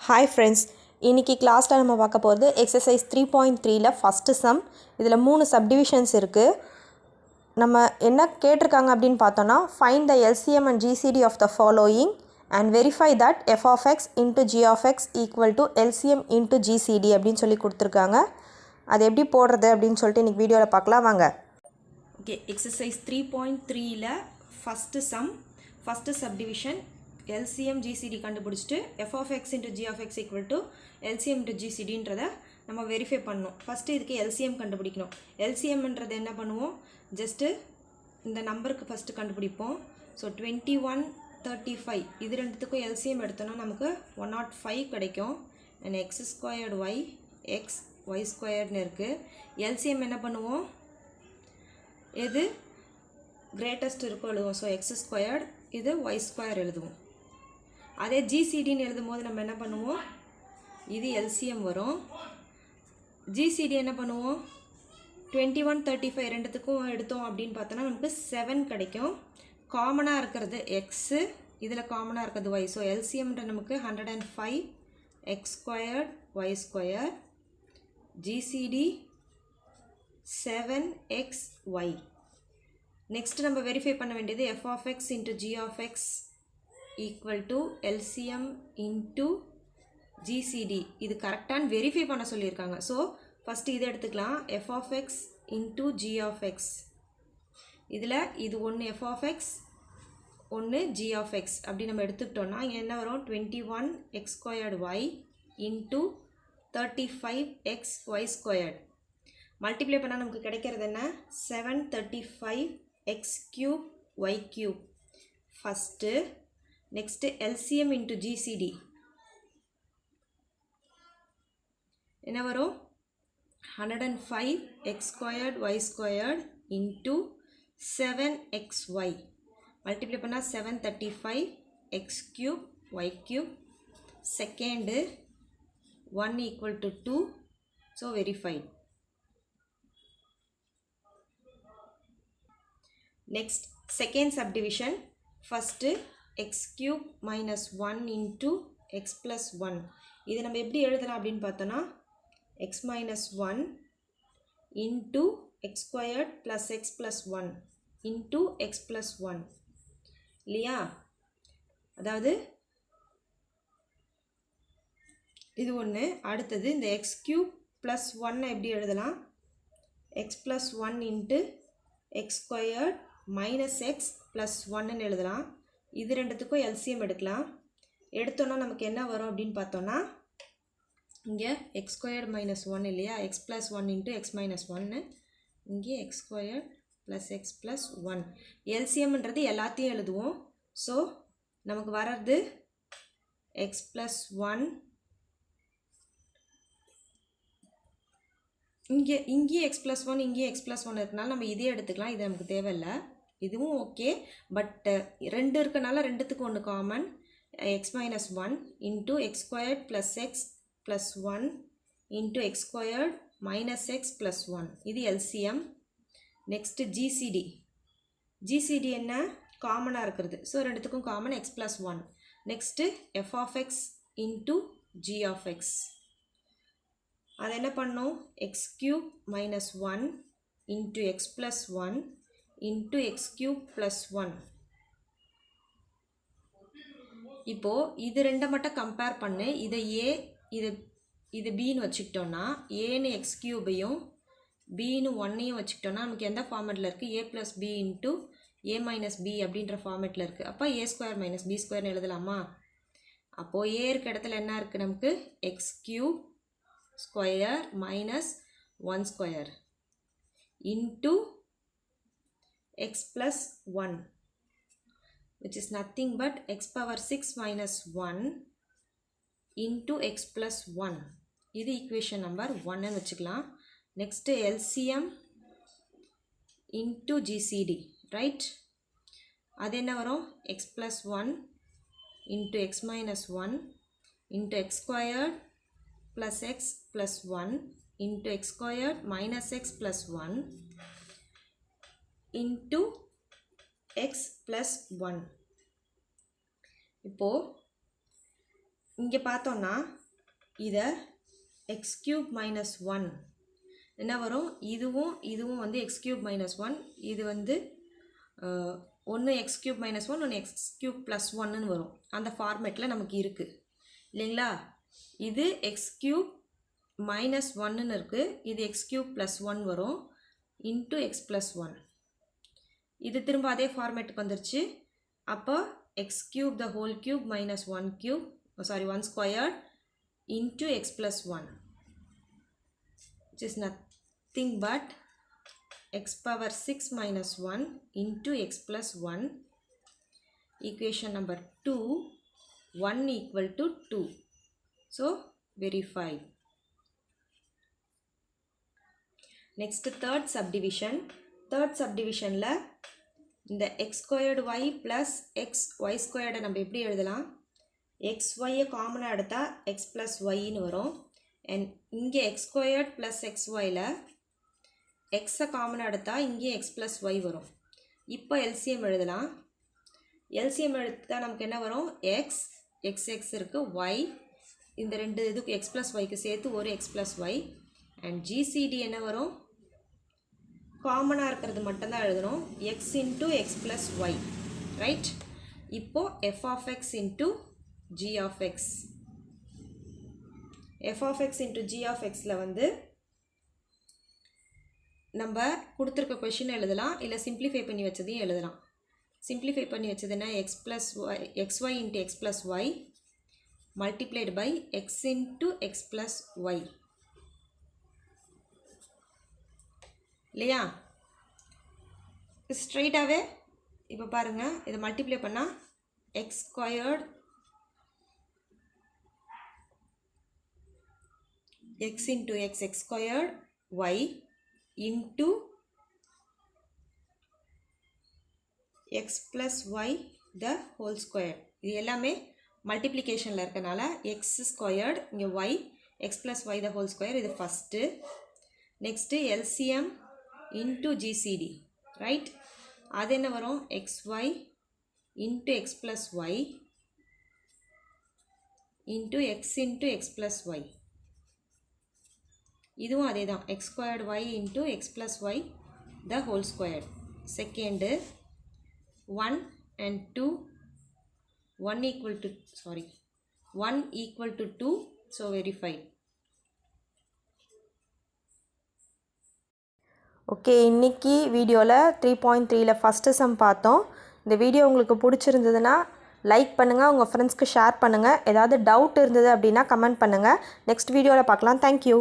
Hi friends, இன்னைக்கு கிளாஸ்ல நம்ம பார்க்க போகிறது எக்ஸசைஸ் 3.3ல ஃபஸ்ட்டு சம். இதில் 3 சப்டிவிஷன்ஸ் இருக்குது. நம்ம என்ன கேட்டிருக்காங்க அப்படின்னு பார்த்தோன்னா, find the LCM and GCD of the following and verify that f of x into g of x equal to LCM into GCD அப்படின்னு சொல்லி கொடுத்துருக்காங்க. அது எப்படி போடுறது அப்படின்னு சொல்லிட்டு இன்றைக்கி வீடியோவில் பார்க்கலாம் வாங்க. ஓகே, எக்ஸசைஸ் 3.3ல first sum, first subdivision LCM GCD கண்டுபிடிச்சிட்டு f of x into g of x equal to LCM into GCDன்றதை நம்ம வெரிஃபை பண்ணணும். ஃபஸ்ட்டு இதுக்கு LCM கண்டுபிடிக்கணும். LCMன்றது என்ன பண்ணுவோம், ஜஸ்ட்டு இந்த நம்பருக்கு ஃபஸ்ட்டு கண்டுபிடிப்போம். ஸோ 21, 35 இது ரெண்டுத்துக்கும் LCM எடுத்தோன்னா நமக்கு 105 கிடைக்கும். And x squared y x y squaredனு இருக்குது. LCM என்ன பண்ணுவோம், எது கிரேட்டஸ்ட் இருக்கோ எழுதுவோம். ஸோ x squared இது y square எழுதுவோம். அதே ஜிசிடின்னு எழுதும் போது நம்ம என்ன பண்ணுவோம், இது எல்சிஎம் வரும். ஜிசிடி என்ன பண்ணுவோம், 21, 35 ரெண்டுத்துக்கும் எடுத்தோம் அப்படின்னு பார்த்தோன்னா நமக்கு 7 கிடைக்கும். காமனாக இருக்கிறது எக்ஸு, இதில் காமனாக இருக்கிறது ஒய். ஸோ எல்சிஎம்ன்ற நமக்கு 105 x squared y square, GCD 7x y. Next நம்ம வெரிஃபை பண்ண வேண்டியது f of x into g of x equal to LCM into GCD. இது கரெக்டான வெரிஃபை பண்ண சொல்லியிருக்காங்க. ஸோ ஃபஸ்ட்டு இதை எடுத்துக்கலாம், f of x into g of x. இதில் இது ஒன்று f of x, ஒன்று g of x அப்படி நம்ம எடுத்துக்கிட்டோன்னா இங்கே என்ன வரும், 21 x squared y into 35 x y squared. Multiply பண்ணால் நமக்கு கிடைக்கிறது என்ன, 735 x cube y cube. First next LCM into GCD என்ன வரும், 105 x squared y squared into 7xy. Multiply பண்ணால் 735 x cube y cube. Second 1 equal to 2. So verified. Next, second subdivision. First, x cube minus 1 into x plus 1. இது நம்ம எப்படி எழுதலாம் அப்படின்னு பார்த்தோன்னா, x minus 1 into x squared plus x plus 1 into x plus 1 இல்லையா. அதாவது இது ஒன்று. அடுத்தது இந்த x cube plus 1 எப்படி எழுதலாம், x plus 1 into x squared minus x plus 1ன்னு எழுதலாம். இது ரெண்டுத்துக்கும் எல்சிஎம் எடுக்கலாம். எடுத்தோன்னா நமக்கு என்ன வரும் அப்படின்னு பார்த்தோன்னா, இங்கே எக்ஸ் ஸ்கொயர்ட் மைனஸ் 1 இல்லையா, X plus 1 into X minus 1, இங்கே X squared plus X plus 1. எல்சிஎம்ன்றது எல்லாத்தையும் எழுதுவோம். ஸோ நமக்கு வர்றது எக்ஸ் ப்ளஸ் 1, இங்கேயே எக்ஸ் ப்ளஸ் 1 இங்கேயே எக்ஸ் ப்ளஸ் 1 இருக்கனால நம்ம இதே எடுத்துக்கலாம். இது நமக்கு தேவையில்லை. இதுவும் ஓகே, பட் ரெண்டு இருக்கனால ரெண்டுத்துக்கு ஒன்று common. X minus 1 into X squared plus X plus 1 into X squared minus X plus 1. இது எல்சிஎம். Next GCD. ஜிசிடி என்ன, காமனாக இருக்கிறது. ஸோ ரெண்டுத்துக்கும் common x plus 1. Next f of x into g of x. அது என்ன பண்ணோம், x cube minus 1 into x plus 1 into x cube plus 1. இப்போது இது ரெண்டை மட்டும் கம்பேர் பண்ணு. இதை ஏ, இது பின்னு வச்சுக்கிட்டோன்னா, ஏன்னு எக்ஸ் கியூபையும் பின்னு 1ஐயும் வச்சுக்கிட்டோன்னா நமக்கு எந்த ஃபார்மேட்டில் இருக்குது, ஏ ப்ளஸ் பி இன்ட்டு ஏ மைனஸ் பி அப்படின்ற ஃபார்மேட்டில் இருக்குது. அப்போ ஏ ஸ்கொயர் மைனஸ் பி ஸ்கொயர்னு எழுதலாமா. அப்போது ஏ இருக்க இடத்துல என்ன இருக்குது நமக்கு, X cube square minus 1 square into x plus 1, which is nothing but x power 6 minus 1 into x plus 1. இது equation number 1 வச்சுக்கலாம். Next LCM into GCD, right? அது என்ன வரும், x plus 1 into x minus 1 into x squared plus x plus 1 into x squared minus x plus 1 into x plus 1. இப்போது இங்கே பார்த்தோன்னா இதை X cube minus one என்ன வரும், இதுவும் வந்து எக்ஸ் கியூப் மைனஸ் ஒன், இது வந்து ஒன்று எக்ஸ் கியூப் மைனஸ் ஒன், ஒன்று எக்ஸ் கியூப் ப்ளஸ் ஒன்னு வரும். அந்த ஃபார்மேட்டில் நமக்கு இருக்குது இல்லைங்களா. இது எக்ஸ் கியூப் மைனஸ் ஒன்னு இருக்குது, இது எக்ஸ் கியூப் ப்ளஸ் ஒன் வரும் இன்ட்டு எக்ஸ் ப்ளஸ் ஒன். இது திரும்ப அதே ஃபார்மேட்டுக்கு வந்துருச்சு. அப்போ X cube the whole cube minus one cube one squared into x plus one, which is nothing but x power 6 minus 1 into x plus 1. Equation number 2, 1 equal to 2. So verify. Next third subdivision. Third subdivision la இந்த x squared y plus x y squared நம்ம எப்படி எழுதலாம், xy காமனா எடுத்தா x plus y ன்னு வரும். and இங்கே x squared plus xyல x காமனா எடுத்தா இங்கே x plus y வரும். இப்போ LCM எழுதலாம். LCM எடுத்தா நமக்கு என்ன வரும், x x இருக்கு, y இந்த ரெண்டு இதுக்கு x plus yக்கு சேர்த்து ஒரு x plus y. and GCD என்ன வரும், காமனா இருக்கிறது மட்டும்தான் எழுதணும், x into x plus y, right. இப்போ f of x into g of x. f of x into g of xல வந்து நம்ம கொடுத்துருக்க கொஷின் எழுதலாம், இல்லை சிம்பிளிஃபை பண்ணி வச்சதையும் எழுதலாம். சிம்பிளிஃபை பண்ணி வச்சதுன்னா x plus y, xy into x plus y multiplied by x into x plus y இல்லையா. ஸ்ட்ரைட்டாகவே இப்போ பாருங்கள், இதை மல்டிப்ளை பண்ணால் X squared x into x squared y into x plus y the whole square. இது எல்லாமே மல்டிப்ளிகேஷனில் இருக்கனால x squared இங்கே y x plus y the whole square இது first. Next LCM into GCD, right. அது என்ன வரும், xy into x plus y into x plus y. இதுவும் அதே தான், x squared y into x plus y the whole square. Second 1 and 2 1 equal to 2, so verify. Okay, இன்றைக்கி வீடியோவில் 3.3ல் first some பார்த்தோம். இந்த வீடியோ உங்களுக்கு பிடிச்சிருந்ததுன்னா லைக் பண்ணுங்கள், உங்கள் ஃப்ரெண்ட்ஸ்க்கு ஷேர் பண்ணுங்கள். ஏதாவது டவுட் இருந்தது அப்படின்னா கமெண்ட் பண்ணுங்கள். நெக்ஸ்ட் வீடியோவில் பார்க்கலாம். தேங்க்யூ.